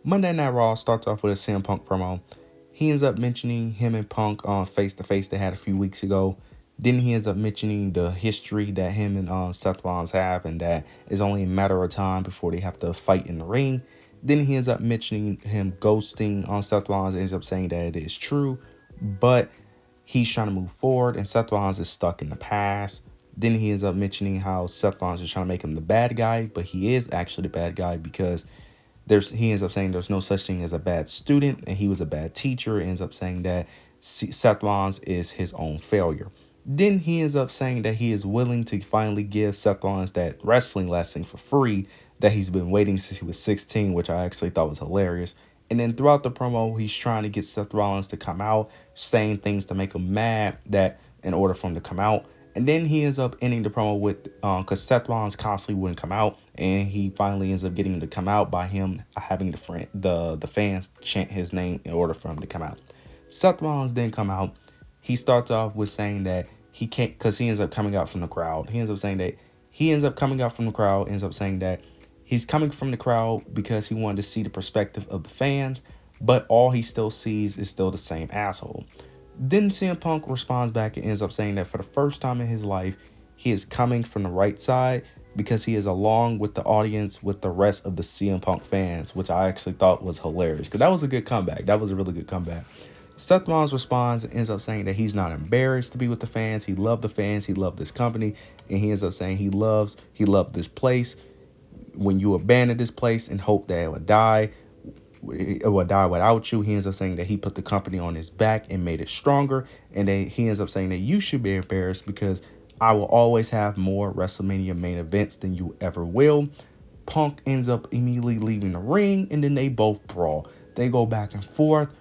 Monday Night Raw starts off with a CM Punk promo. He ends up mentioning him and Punk on face to face they had a few weeks ago. Then he ends up mentioning the history that him and Seth Rollins have, and that it's only a matter of time before they have to fight in the ring. Then he ends up mentioning him ghosting on Seth Rollins, ends up saying that it is true, but he's trying to move forward, and Seth Rollins is stuck in the past. Then he ends up mentioning how Seth Rollins is trying to make him the bad guy, but he is actually the bad guy because he ends up saying there's no such thing as a bad student and he was a bad teacher. Ends up saying that Seth Rollins is his own failure. Then he ends up saying that he is willing to finally give Seth Rollins that wrestling lesson for free that he's been waiting since he was 16, which I actually thought was hilarious. And then throughout the promo, he's trying to get Seth Rollins to come out, saying things to make him mad that in order for him to come out. And then he ends up ending the promo with, because Seth Rollins constantly wouldn't come out, and he finally ends up getting him to come out by him having the fans chant his name in order for him to come out. Seth Rollins then come out. He starts off with saying that he can't, because he ends up coming out from the crowd. He ends up saying that he ends up coming out from the crowd, ends up saying that he's coming from the crowd because he wanted to see the perspective of the fans, but all he still sees is still the same asshole. Then CM Punk responds back and ends up saying that for the first time in his life, he is coming from the right side because he is along with the audience with the rest of the CM Punk fans, which I actually thought was hilarious because that was a good comeback. That was a really good comeback. Seth Rollins responds and ends up saying that he's not embarrassed to be with the fans. He loved the fans. He loved this company. And he ends up saying he loved this place. When you abandon this place and hope that it would die without you. He ends up saying that he put the company on his back and made it stronger. And then he ends up saying that you should be embarrassed because I will always have more WrestleMania main events than you ever will. Punk ends up immediately leaving the ring, and then they both brawl. They go back and forth.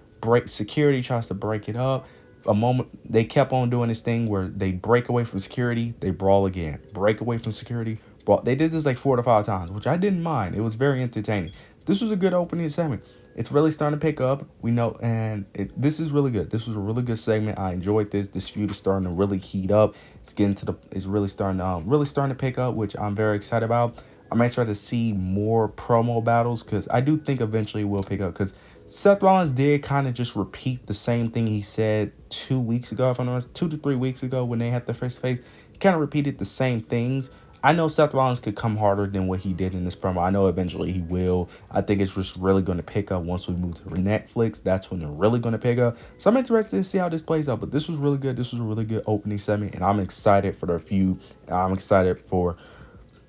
Security tries to break it up. A moment they kept on doing this thing where they break away from security, they brawl again. Break away from security, brawl. They did this like 4 to 5 times, which I didn't mind. It was very entertaining. This was a good opening segment. It's really starting to pick up. We know, and this is really good. This was a really good segment. I enjoyed this. This feud is starting to really heat up. It's really starting to pick up, which I'm very excited about. I might try to see more promo battles because I do think eventually it will pick up. Because Seth Rollins did kind of just repeat the same thing he said 2 weeks ago, if I'm not 2 to 3 weeks ago when they had the face to face. He kind of repeated the same things. I know Seth Rollins could come harder than what he did in this promo. I know eventually he will. I think it's just really going to pick up once we move to Netflix. That's when they're really going to pick up. So I'm interested to see how this plays out. But this was really good. This was a really good opening segment, and I'm excited for their feud. And I'm excited for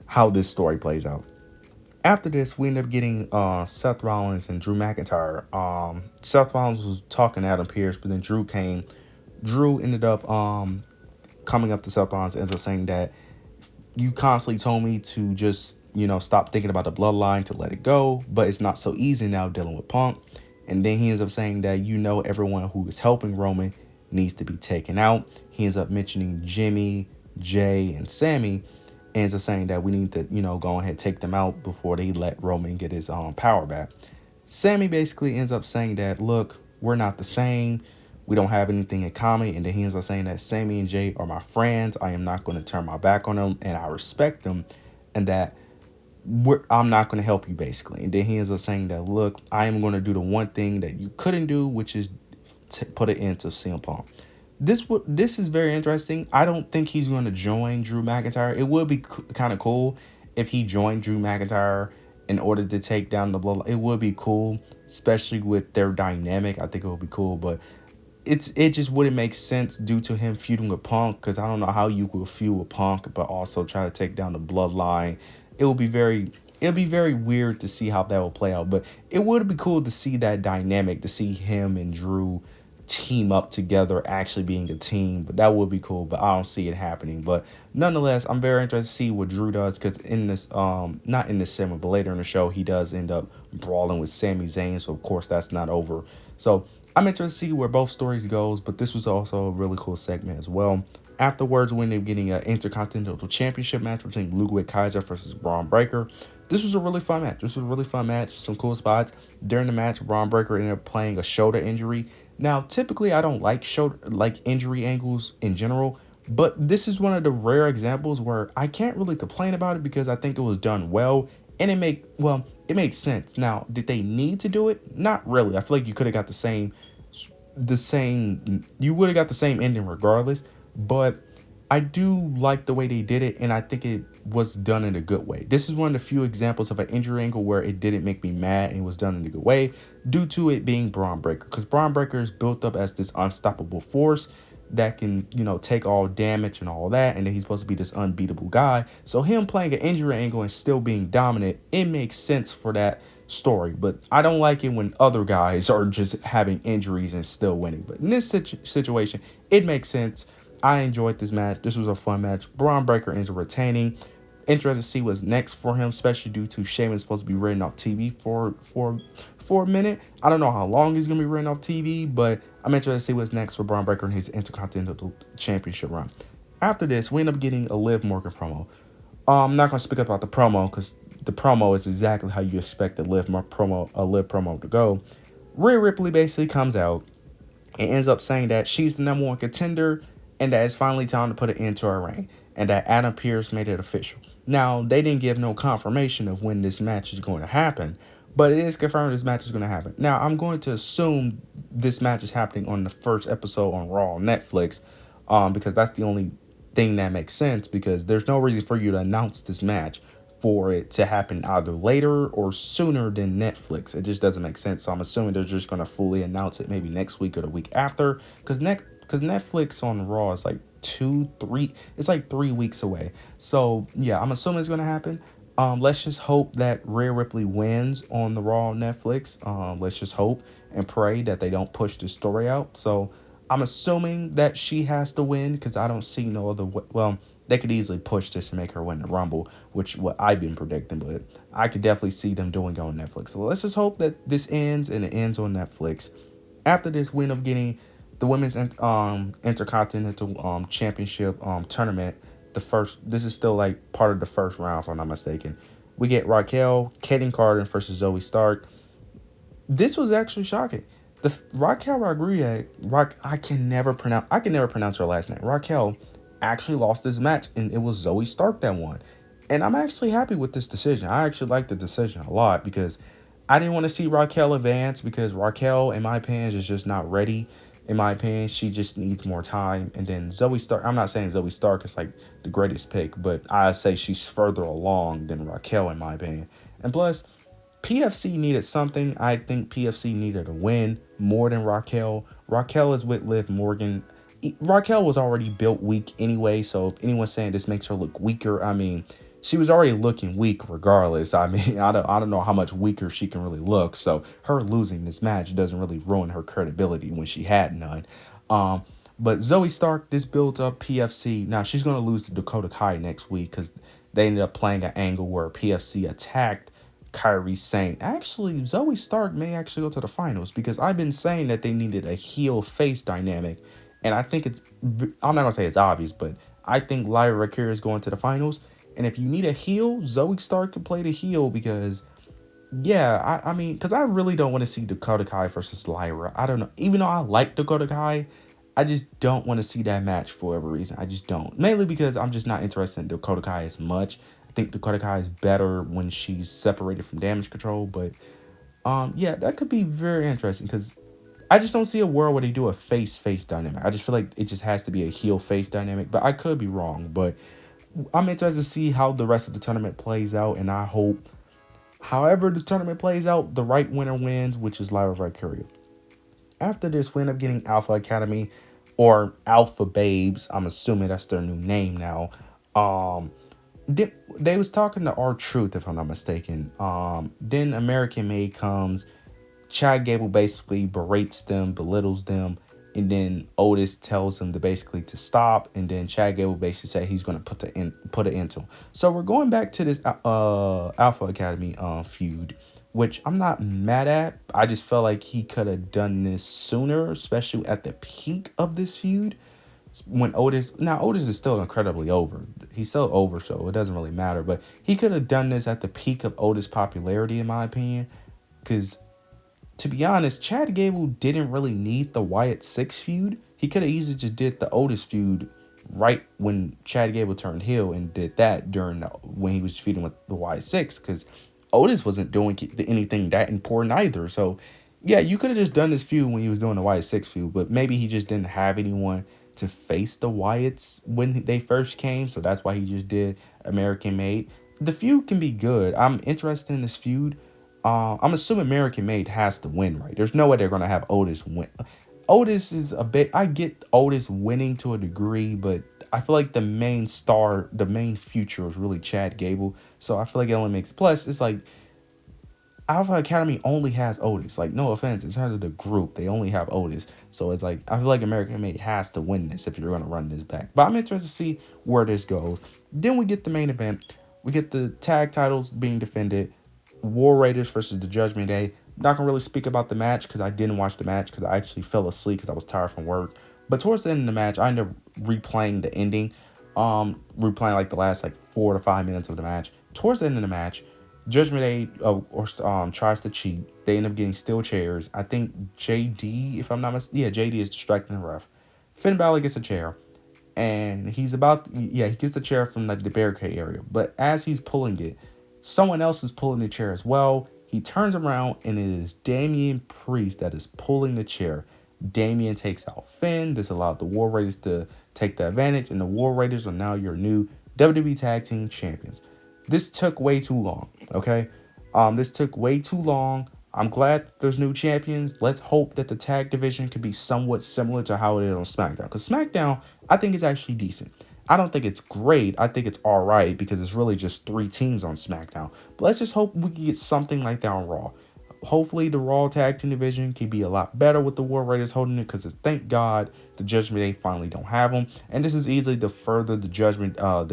how this story plays out. After this, we end up getting Seth Rollins and Drew McIntyre. Seth Rollins was talking to Adam Pearce, but then Drew came. Drew ended up coming up to Seth Rollins and saying that you constantly told me to just, stop thinking about the bloodline, to let it go, but it's not so easy now dealing with Punk. And then he ends up saying that, everyone who is helping Roman needs to be taken out. He ends up mentioning Jimmy, Jay, and Sammy. Ends up saying that we need to, go ahead and take them out before they let Roman get his power back. Sammy basically ends up saying that, look, we're not the same. We don't have anything in common. And then he ends up saying that Sammy and Jay are my friends. I am not going to turn my back on them, and I respect them, and that I'm not going to help you, basically. And then he ends up saying that, look, I am going to do the one thing that you couldn't do, which is put it into CM Punk. This is very interesting. I don't think he's going to join Drew McIntyre. It would be kind of cool if he joined Drew McIntyre in order to take down the Bloodline. It would be cool, especially with their dynamic. I think it would be cool, but it just wouldn't make sense due to him feuding with Punk, because I don't know how you will feud with Punk but also try to take down the Bloodline. It'll be very weird to see how that will play out, but it would be cool to see that dynamic, to see him and Drew team up together, actually being a team. But that would be cool, but I don't see it happening. But nonetheless, I'm very interested to see what Drew does, because in this not in this segment but later in the show, he does end up brawling with Sami Zayn, so of course that's not over. So I'm interested to see where both stories goes, but this was also a really cool segment as well. Afterwards, we ended up getting an Intercontinental Championship match between Ludwig Kaiser versus Braun Breaker. This was a really fun match. Some cool spots. During the match, Braun Breaker ended up playing a shoulder injury. Now, typically, I don't like injury angles in general, but this is one of the rare examples where I can't really complain about it because I think it was done well, and it it made sense. Now, did they need to do it? Not really. I feel like you could have got you would have got the same ending regardless, but I do like the way they did it, and I think it was done in a good way. This is one of the few examples of an injury angle where it didn't make me mad and was done in a good way due to it being Braun Breaker. Because Braun Breaker is built up as this unstoppable force that can, take all damage and all that, and then he's supposed to be this unbeatable guy. So him playing an injury angle and still being dominant, it makes sense for that story. But I don't like it when other guys are just having injuries and still winning. But in this situation, it makes sense. I enjoyed this match. This was a fun match. Braun Breaker ends up retaining. Interested to see what's next for him, especially due to Sheamus supposed to be written off TV for a minute. I don't know how long he's gonna be written off TV, but I'm interested to see what's next for Braun Breaker in his Intercontinental Championship run. After this, we end up getting a Liv Morgan promo. I'm not gonna speak about the promo because the promo is exactly how you expect a Liv promo to go. Rhea Ripley basically comes out and ends up saying that she's the number one contender and that it's finally time to put an end to her reign, and that Adam Pearce made it official. Now, they didn't give no confirmation of when this match is going to happen, but it is confirmed this match is going to happen. Now, I'm going to assume this match is happening on the first episode on Raw on Netflix, because that's the only thing that makes sense, because there's no reason for you to announce this match for it to happen either later or sooner than Netflix. It just doesn't make sense. So I'm assuming they're just going to fully announce it maybe next week or the week after, because Netflix on Raw is like 3 weeks away. So yeah, I'm assuming it's gonna happen. Let's just hope that Rhea Ripley wins on the Raw on Netflix. Let's just hope and pray that they don't push the story out. So I'm assuming that she has to win because I don't see no other way. Well, they could easily push this and make her win the Rumble, which what I've been predicting, but I could definitely see them doing it on Netflix. So let's just hope that this ends and it ends on Netflix. After this, we end up getting the women's intercontinental championship tournament. This is still like part of the first round, if I'm not mistaken. We get Raquel, Kaden Carter versus Zoe Stark. This was actually shocking. The Raquel Rodriguez, I can never pronounce her last name. Raquel actually lost this match, and it was Zoe Stark that won. And I'm actually happy with this decision. I actually like the decision a lot because I didn't want to see Raquel advance, because Raquel, in my opinion, is just not ready. In my opinion, she just needs more time. And then Zoe Stark, I'm not saying Zoe Stark is like the greatest pick, but I say she's further along than Raquel, in my opinion. And plus, PFC needed something. I think PFC needed a win more than Raquel. Raquel is with Liv Morgan. Raquel was already built weak anyway, so if anyone's saying this makes her look weaker, I mean, she was already looking weak regardless. I mean, I don't know how much weaker she can really look. So her losing this match doesn't really ruin her credibility when she had none. But Zoe Stark, this builds up PFC. Now she's going to lose to Dakota Kai next week because they ended up playing an angle where PFC attacked Kairi Sane. Actually, Zoe Stark may actually go to the finals because I've been saying that they needed a heel face dynamic. And I think I'm not going to say it's obvious, but I think Lyra Valkyria is going to the finals. And if you need a heel, Zoe Stark can play the heel because, yeah, I mean, because I really don't want to see Dakota Kai versus Lyra. I don't know. Even though I like Dakota Kai, I just don't want to see that match for whatever reason. I just don't. Mainly because I'm just not interested in Dakota Kai as much. I think Dakota Kai is better when she's separated from Damage Control. But, yeah, that could be very interesting because I just don't see a world where they do a face-face dynamic. I just feel like it just has to be a heel-face dynamic. But I could be wrong. But I'm interested to see how the rest of the tournament plays out, and I hope, however the tournament plays out, the right winner wins, which is Lyra Valkyria. After this, we end up getting Alpha Academy, or Alpha Babes. I'm assuming that's their new name now. They was talking to R-Truth, if I'm not mistaken. Then American Made comes. Chad Gable basically berates them, belittles them, and then Otis tells him to stop, and then Chad Gable basically said he's going to put an end to him. So we're going back to this Alpha Academy feud, which I'm not mad at. I just felt like he could have done this sooner, especially at the peak of this feud. When Otis is still incredibly over. He's still over, so it doesn't really matter. But he could have done this at the peak of Otis' popularity, in my opinion, because to be honest, Chad Gable didn't really need the Wyatt 6 feud. He could have easily just did the Otis feud right when Chad Gable turned heel and did that when he was feuding with the Wyatt 6, because Otis wasn't doing anything that important either. So, yeah, you could have just done this feud when he was doing the Wyatt Six feud, but maybe he just didn't have anyone to face the Wyatts when they first came, so that's why he just did American Made. The feud can be good. I'm interested in this feud. I'm assuming American Made has to win, right? There's no way they're gonna have Otis win. Otis is a bit. I get Otis winning to a degree, but I feel like the main star, the main future is really Chad Gable. So I feel like it only makes. Plus, it's like Alpha Academy only has Otis. Like, no offense, in terms of the group, they only have Otis. So it's like I feel like American Made has to win this if you're gonna run this back. But I'm interested to see where this goes. Then we get the main event. We get the tag titles being defended. War Raiders versus the Judgment Day. Not gonna really speak about the match because I didn't watch the match because I actually fell asleep because I was tired from work. But towards the end of the match, I ended up replaying the ending. Replaying like the last like 4 to 5 minutes of the match. Towards the end of the match, Judgment Day tries to cheat. They end up getting steel chairs. I think JD, if I'm not mistaken, yeah, JD is distracting the ref. Finn Balor gets a chair, and he gets the chair from like the barricade area. But as he's pulling it, someone else is pulling the chair as well. He turns around, and it is Damian Priest that is pulling the chair. Damian takes out Finn. This allowed the War Raiders to take the advantage, and the War Raiders are now your new WWE Tag Team Champions. This took way too long, okay? This took way too long. I'm glad there's new champions. Let's hope that the tag division could be somewhat similar to how it is on SmackDown. Because SmackDown, I think it's actually decent. I don't think it's great. I think it's all right because it's really just 3 teams on SmackDown. But let's just hope we can get something like that on Raw. Hopefully the Raw Tag Team division can be a lot better with the War Raiders holding it because thank God the Judgment Day finally don't have them. And this is easily to further the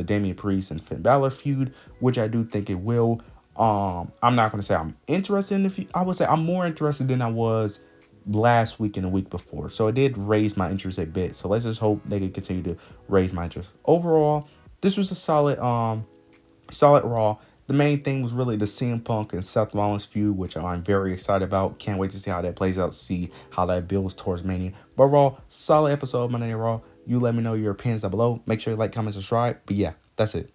Damian Priest and Finn Balor feud, which I do think it will. I'm not going to say I'm interested in the feud. I would say I'm more interested than I was last week and the week before. So it did raise my interest a bit. So let's just hope they can continue to raise my interest. Overall, this was a solid Raw. The main thing was really the CM Punk and Seth Rollins feud, which I'm very excited about. Can't wait to see how that plays out, see how that builds towards Mania. But Raw, solid episode of Monday Night Raw. You let me know your opinions down below. Make sure you like, comment, subscribe. But yeah, that's it.